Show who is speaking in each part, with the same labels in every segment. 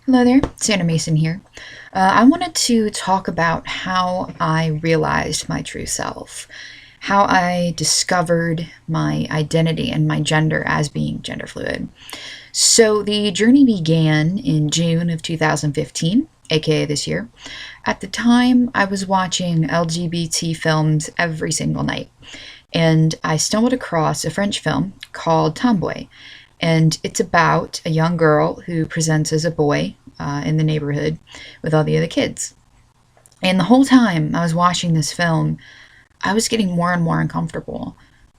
Speaker 1: Hello there, Sandra Mason here. I wanted to talk about how I realized my true self, how I discovered my identity and my gender as being gender fluid. So, the journey began in June of 2015, aka this year. At the time, I was watching LGBT films every single night, and I stumbled across a French film called Tomboy. And it's about a young girl who presents as a boy in the neighborhood with all the other kids. And the whole time I was watching this film, I was getting more and more uncomfortable.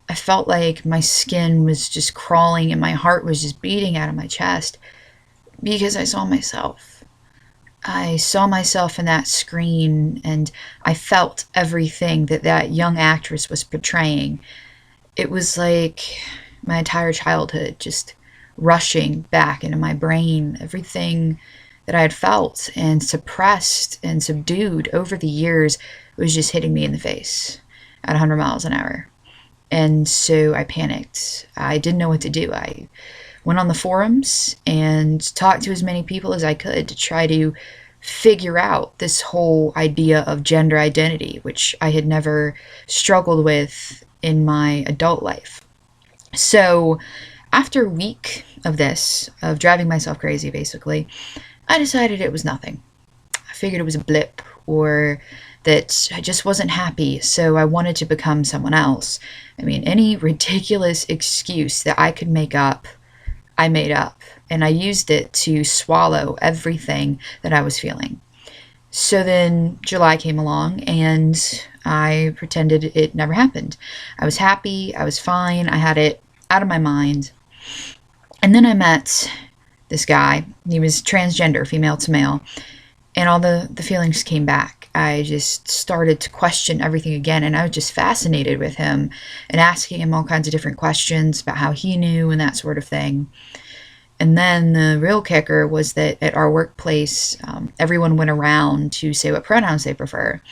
Speaker 1: I felt like my skin was just crawling and my heart was just beating out of my chest because I saw myself. I saw myself in that screen and I felt everything that that young actress was portraying. It was like my entire childhood just rushing back into my brain. Everything that I had felt and suppressed and subdued over the years was just hitting me in the face at 100 miles an hour. And so I panicked. I didn't know what to do. I went on the forums and talked to as many people as I could to try to figure out this whole idea of gender identity, which I had never struggled with in my adult life. So, after a week of this, of driving myself crazy basically, I decided it was nothing. I figured it was a blip or that I just wasn't happy, so I wanted to become someone else. I mean, any ridiculous excuse that I could make up, I made up, and I used it to swallow everything that I was feeling. So then July came along and I pretended it never happened. I was happy, I was fine, I had it out of my mind. And then I met this guy. He was transgender, female to male, and all the feelings came back. I just started to question everything again, and I was just fascinated with him and asking him all kinds of different questions about how he knew and that sort of thing. And then the real kicker was that at our workplace, everyone went around to say what pronouns they prefer.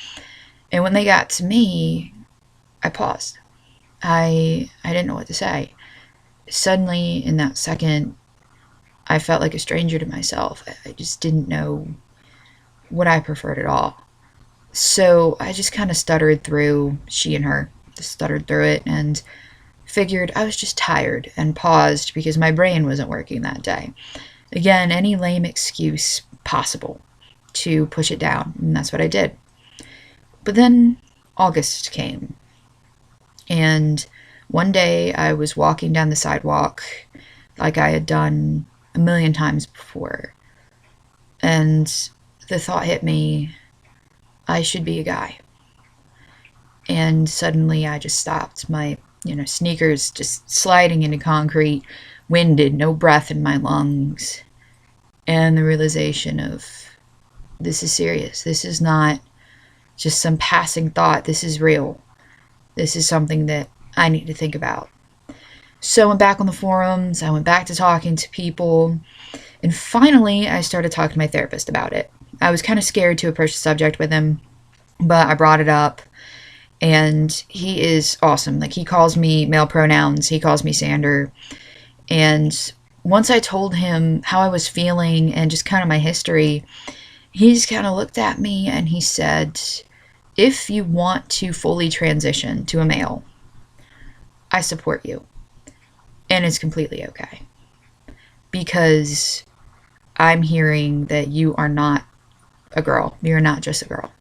Speaker 1: And when they got to me, I paused. I didn't know what to say. Suddenly, in that second, I felt like a stranger to myself. I just didn't know what I preferred at all. So I just kind of stuttered through she and her, just stuttered through it and figured I was just tired and paused because my brain wasn't working that day. Again, any lame excuse possible to push it down, and that's what I did. But then August came, and one day I was walking down the sidewalk like I had done a million times before, and the thought hit me, I should be a guy. And suddenly I just stopped. My, sneakers just sliding into concrete, winded, no breath in my lungs. And the realization of this is serious. This is not just some passing thought. This is real. This is something that I need to think about. So I went back on the forums. I went back to talking to people. And finally, I started talking to my therapist about it. I was kind of scared to approach the subject with him, but I brought it up. And he is awesome. Like, he calls me male pronouns. He calls me Sander. And once I told him how I was feeling and just kind of my history, he just kind of looked at me and he said, if you want to fully transition to a male, I support you. And it's completely okay. Because I'm hearing that you are not a girl. You're not just a girl.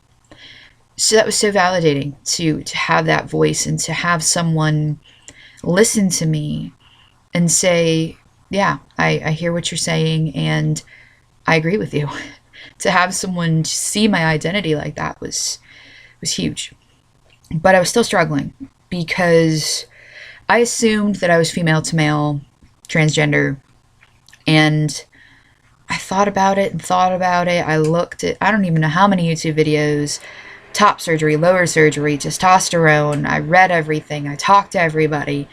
Speaker 1: So that was so validating to have that voice and to have someone listen to me and say, yeah, I hear what you're saying and I agree with you. To have someone see my identity like that was huge. But I was still struggling because I assumed that I was female to male, transgender, and I thought about it and thought about it. I looked at, I don't even know how many YouTube videos, top surgery, lower surgery, testosterone. I read everything. I talked to everybody.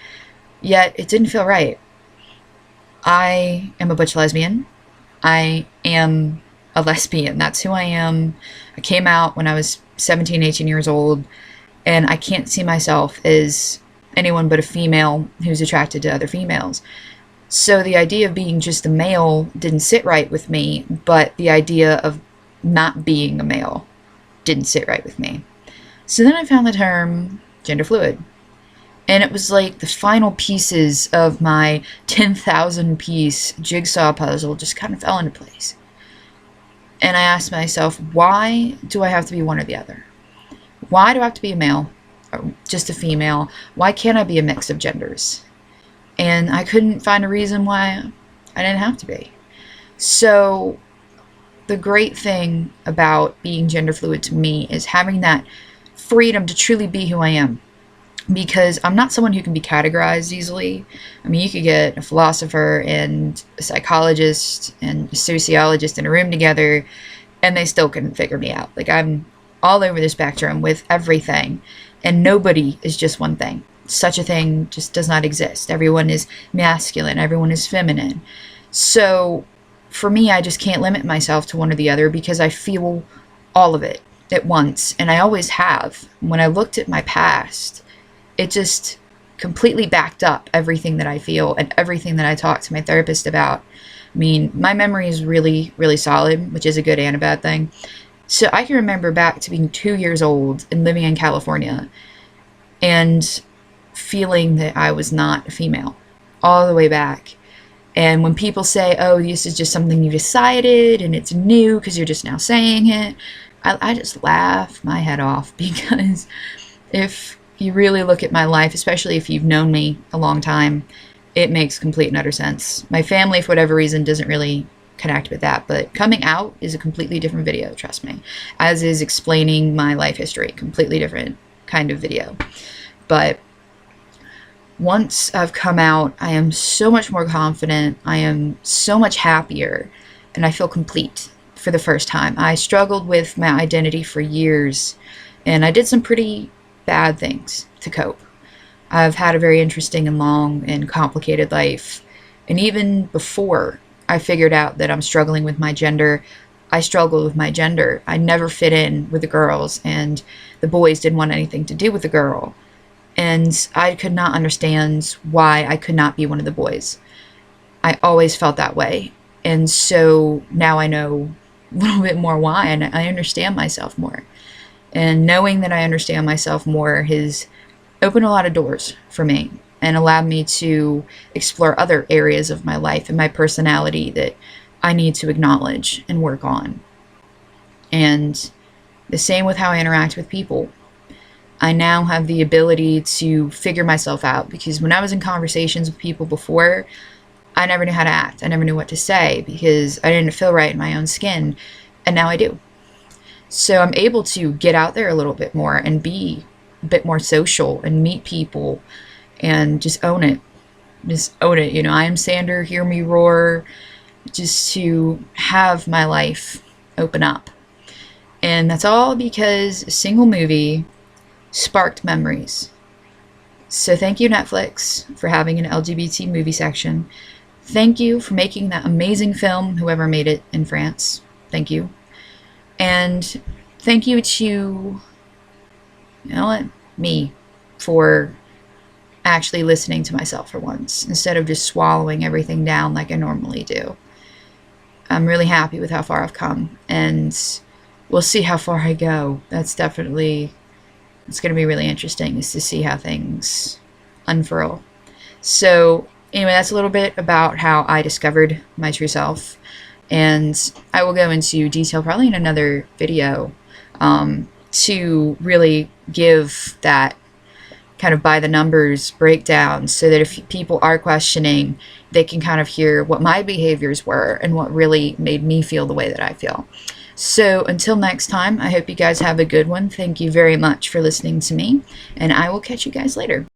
Speaker 1: Yet it didn't feel right. I am a butch lesbian. I am a lesbian. That's who I am. I came out when I was 17, 18 years old, and I can't see myself as anyone but a female who's attracted to other females. So the idea of being just a male didn't sit right with me, but the idea of not being a male didn't sit right with me. So then I found the term gender fluid. And it was like the final pieces of my 10,000 piece jigsaw puzzle just kind of fell into place. And I asked myself, why do I have to be one or the other? Why do I have to be a male or just a female? Why can't I be a mix of genders? And I couldn't find a reason why I didn't have to be. So the great thing about being gender fluid to me is having that freedom to truly be who I am. Because I'm not someone who can be categorized easily. I mean, you could get a philosopher and a psychologist and a sociologist in a room together, and they still couldn't figure me out. Like, I'm all over the spectrum with everything, and nobody is just one thing. Such a thing just does not exist. Everyone is masculine, everyone is feminine. So, for me, I just can't limit myself to one or the other because I feel all of it at once, and I always have. When I looked at my past, it just completely backed up everything that I feel and everything that I talk to my therapist about. I mean, my memory is really, really solid, which is a good and a bad thing. So I can remember back to being 2 years old and living in California and feeling that I was not a female all the way back. And when people say, oh, this is just something you decided and it's new because you're just now saying it, I just laugh my head off, because if you really look at my life, especially if you've known me a long time, it makes complete and utter sense. My family, for whatever reason, doesn't really connect with that, but coming out is a completely different video, trust me. As is explaining my life history, completely different kind of video. But once I've come out, I am so much more confident, I am so much happier, and I feel complete for the first time. I struggled with my identity for years, and I did some pretty bad things to cope. I've had a very interesting and long and complicated life. And even before I figured out that I'm struggling with my gender, I struggled with my gender. I never fit in with the girls, and the boys didn't want anything to do with the girl. And I could not understand why I could not be one of the boys. I always felt that way. And so now I know a little bit more why, and I understand myself more. And knowing that I understand myself more has opened a lot of doors for me and allowed me to explore other areas of my life and my personality that I need to acknowledge and work on. And the same with how I interact with people. I now have the ability to figure myself out, because when I was in conversations with people before, I never knew how to act. I never knew what to say because I didn't feel right in my own skin. And now I do. So I'm able to get out there a little bit more and be a bit more social and meet people and just own it. Just own it. You know, I am Sander, hear me roar, just to have my life open up. And that's all because a single movie sparked memories. So thank you, Netflix, for having an LGBT movie section. Thank you for making that amazing film, whoever made it in France. Thank you. And thank you to, you know what, me, for actually listening to myself for once, instead of just swallowing everything down like I normally do. I'm really happy with how far I've come, and we'll see how far I go. That's definitely, it's going to be really interesting, is to see how things unfurl. So anyway, that's a little bit about how I discovered my true self. And I will go into detail probably in another video to really give that kind of by the numbers breakdown, so that if people are questioning, they can kind of hear what my behaviors were and what really made me feel the way that I feel. So until next time, I hope you guys have a good one. Thank you very much for listening to me, and I will catch you guys later.